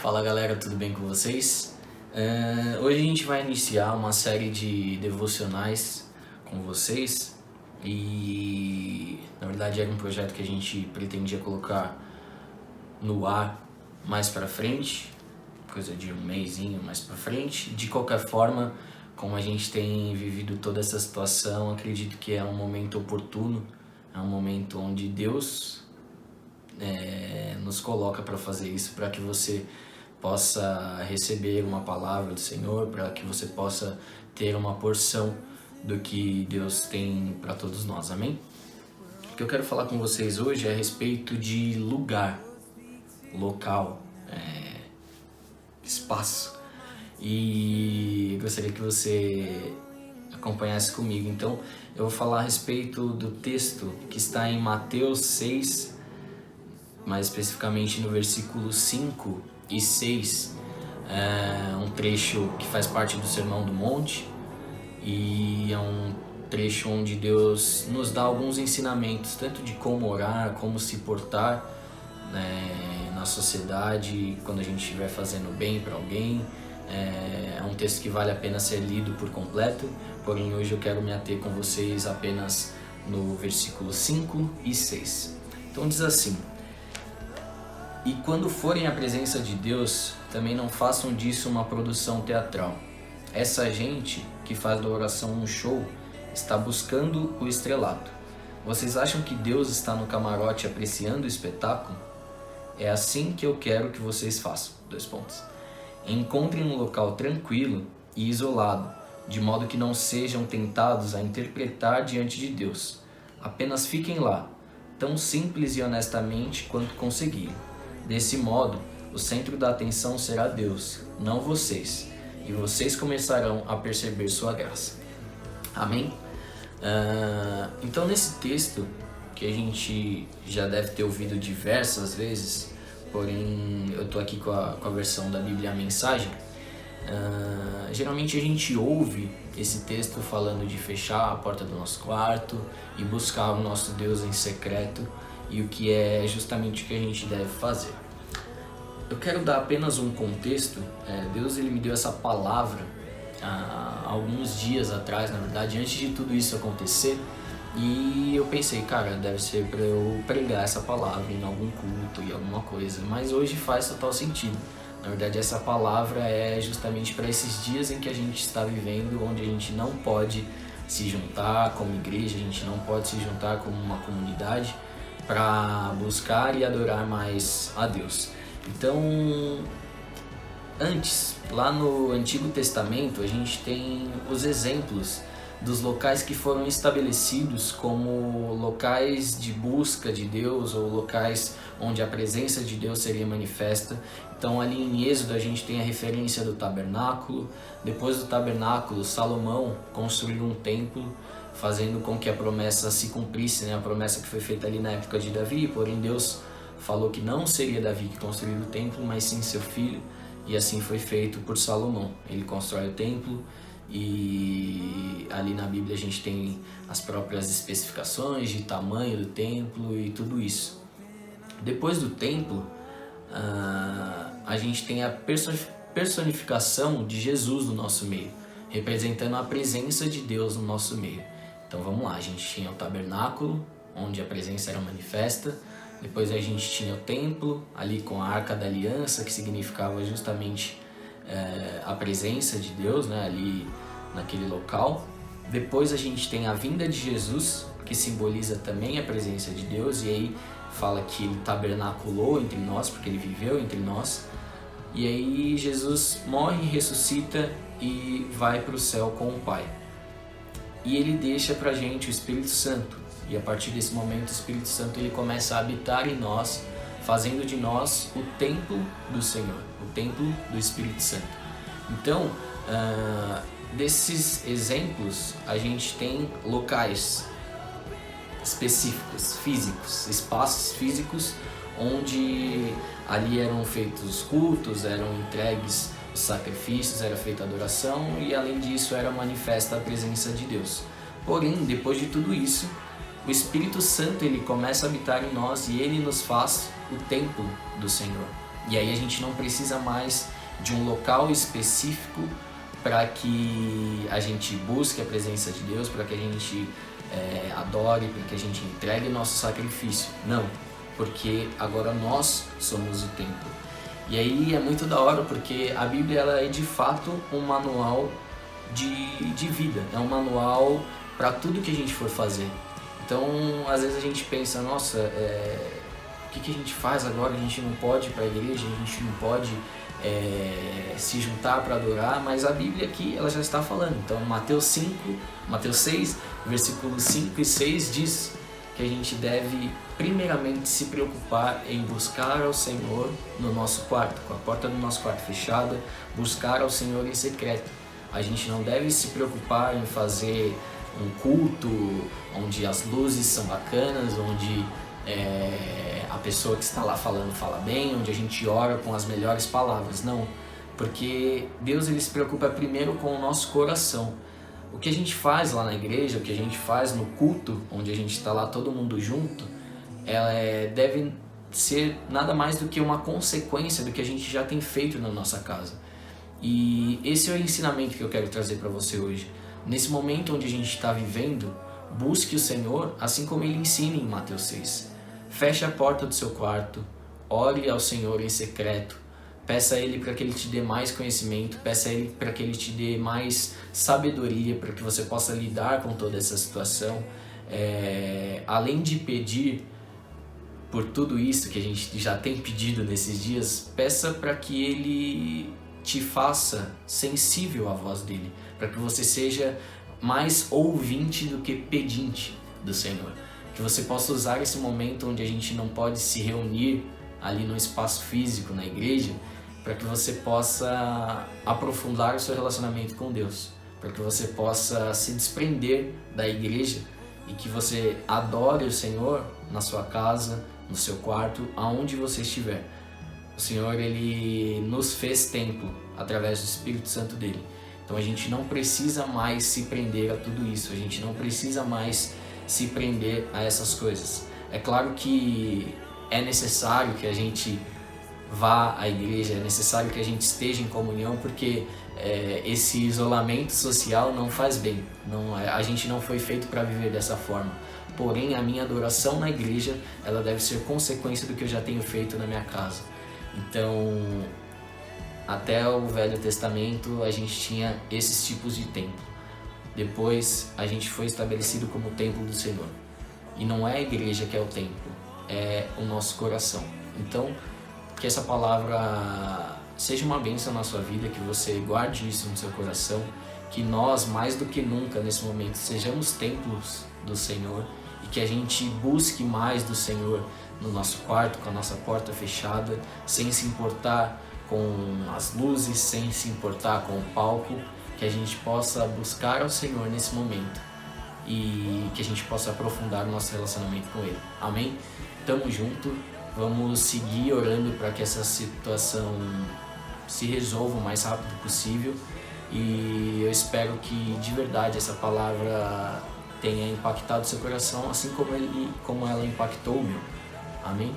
Fala galera, tudo bem com vocês? Hoje a gente vai iniciar uma série de devocionais com vocês e na verdade era um projeto que a gente pretendia colocar no ar mais pra frente, coisa de um mesinho mais pra frente. De qualquer forma, como a gente tem vivido toda essa situação, acredito que é um momento oportuno, é um momento onde Deus nos coloca para fazer isso, para que você possa receber uma palavra do Senhor, para que você possa ter uma porção do que Deus tem para todos nós, amém? O que eu quero falar com vocês hoje é a respeito de lugar, local, espaço, e gostaria que você acompanhasse comigo. Então eu vou falar a respeito do texto que está em Mateus 6, mais especificamente no versículo 5 e 6, um trecho que faz parte do Sermão do Monte, e é um trecho onde Deus nos dá alguns ensinamentos, tanto de como orar, como se portar na sociedade, quando a gente estiver fazendo bem para alguém. É um texto que vale a pena ser lido por completo, porém hoje eu quero me ater com vocês apenas no versículo 5 e 6. Então diz assim: "E quando forem à presença de Deus, também não façam disso uma produção teatral. Essa gente que faz da oração um show está buscando o estrelato. Vocês acham que Deus está no camarote apreciando o espetáculo? É assim que eu quero que vocês façam. Encontrem um local tranquilo e isolado, de modo que não sejam tentados a interpretar diante de Deus. Apenas fiquem lá, tão simples e honestamente quanto conseguirem. Desse modo, o centro da atenção será Deus, não vocês, e vocês começarão a perceber sua graça." Amém? Então nesse texto, que a gente já deve ter ouvido diversas vezes, porém eu estou aqui com a versão da Bíblia a Mensagem, geralmente a gente ouve esse texto falando de fechar a porta do nosso quarto e buscar o nosso Deus em secreto, e o que é justamente o que a gente deve fazer. Eu quero dar apenas um contexto. Deus ele me deu essa palavra há alguns dias atrás, na verdade, antes de tudo isso acontecer, e eu pensei, cara, deve ser para eu pregar essa palavra em algum culto e alguma coisa, mas hoje faz total sentido. Na verdade, essa palavra é justamente para esses dias em que a gente está vivendo, onde a gente não pode se juntar como igreja, a gente não pode se juntar como uma comunidade para buscar e adorar mais a Deus. Então, antes, lá no Antigo Testamento, a gente tem os exemplos dos locais que foram estabelecidos como locais de busca de Deus, ou locais onde a presença de Deus seria manifesta. Então ali em Êxodo a gente tem a referência do tabernáculo. Depois do tabernáculo, Salomão construiu um templo, fazendo com que a promessa se cumprisse, a promessa que foi feita ali na época de Davi, porém Deus falou que não seria Davi que construiu o templo, mas sim seu filho, e assim foi feito por Salomão. Ele constrói o templo, e ali na Bíblia a gente tem as próprias especificações de tamanho do templo e tudo isso. Depois do templo, a gente tem a personificação de Jesus no nosso meio, representando a presença de Deus no nosso meio. Então vamos lá, a gente tinha o tabernáculo, onde a presença era manifesta. Depois a gente tinha o templo, ali com a Arca da Aliança, que significava justamente a presença de Deus, ali naquele local. Depois a gente tem a vinda de Jesus, que simboliza também a presença de Deus, e aí fala que ele tabernaculou entre nós, porque ele viveu entre nós. E aí Jesus morre, ressuscita e vai para o céu com o Pai. E ele deixa pra gente o Espírito Santo. E a partir desse momento o Espírito Santo ele começa a habitar em nós, fazendo de nós o templo do Senhor, o templo do Espírito Santo. Então, desses exemplos, a gente tem locais específicos, físicos, espaços físicos, onde ali eram feitos os cultos, eram entregues os sacrifícios, era feita a adoração, e além disso era manifesta a presença de Deus. Porém, depois de tudo isso, o Espírito Santo ele começa a habitar em nós e ele nos faz o templo do Senhor. E aí a gente não precisa mais de um local específico para que a gente busque a presença de Deus, para que a gente adore, para que a gente entregue nosso sacrifício. Não, porque agora nós somos o templo. E aí é muito da hora, porque a Bíblia ela é de fato um manual de vida, é um manual para tudo que a gente for fazer. Então, às vezes a gente pensa, nossa, o que a gente faz agora? A gente não pode ir para a igreja, a gente não pode se juntar para adorar, mas a Bíblia aqui ela já está falando. Então, Mateus 6, versículos 5 e 6 diz que a gente deve primeiramente se preocupar em buscar ao Senhor no nosso quarto, com a porta do nosso quarto fechada, buscar ao Senhor em secreto. A gente não deve se preocupar em fazer um culto onde as luzes são bacanas, onde a pessoa que está lá falando fala bem, onde a gente ora com as melhores palavras. Não, porque Deus ele se preocupa primeiro com o nosso coração. O que a gente faz lá na igreja, o que a gente faz no culto, onde a gente está lá todo mundo junto, deve ser nada mais do que uma consequência do que a gente já tem feito na nossa casa. E esse é o ensinamento que eu quero trazer para você hoje. Nesse momento onde a gente está vivendo, busque o Senhor assim como Ele ensina em Mateus 6. Feche a porta do seu quarto, ore ao Senhor em secreto, peça a Ele para que Ele te dê mais conhecimento, peça a Ele para que Ele te dê mais sabedoria, para que você possa lidar com toda essa situação. Além de pedir por tudo isso que a gente já tem pedido nesses dias, peça para que Ele te faça sensível à voz dele, para que você seja mais ouvinte do que pedinte do Senhor. Que você possa usar esse momento onde a gente não pode se reunir ali no espaço físico, na igreja, para que você possa aprofundar o seu relacionamento com Deus, para que você possa se desprender da igreja e que você adore o Senhor na sua casa, no seu quarto, aonde você estiver. O Senhor, Ele nos fez templo através do Espírito Santo dele. Então a gente não precisa mais se prender a tudo isso, a gente não precisa mais se prender a essas coisas. É claro que é necessário que a gente vá à igreja, é necessário que a gente esteja em comunhão, porque esse isolamento social não faz bem. A gente não foi feito para viver dessa forma. Porém, a minha adoração na igreja, ela deve ser consequência do que eu já tenho feito na minha casa. Então, até o Velho Testamento a gente tinha esses tipos de templo. Depois a gente foi estabelecido como o templo do Senhor. E não é a igreja que é o templo, é o nosso coração. Então, que essa palavra seja uma bênção na sua vida, que você guarde isso no seu coração, que nós, mais do que nunca nesse momento, sejamos templos do Senhor e que a gente busque mais do Senhor no nosso quarto, com a nossa porta fechada, sem se importar com as luzes, sem se importar com o palco, que a gente possa buscar ao Senhor nesse momento e que a gente possa aprofundar o nosso relacionamento com Ele. Amém? Tamo junto, vamos seguir orando para que essa situação se resolva o mais rápido possível e eu espero que de verdade essa palavra tenha impactado seu coração assim como ela impactou o meu. Amém?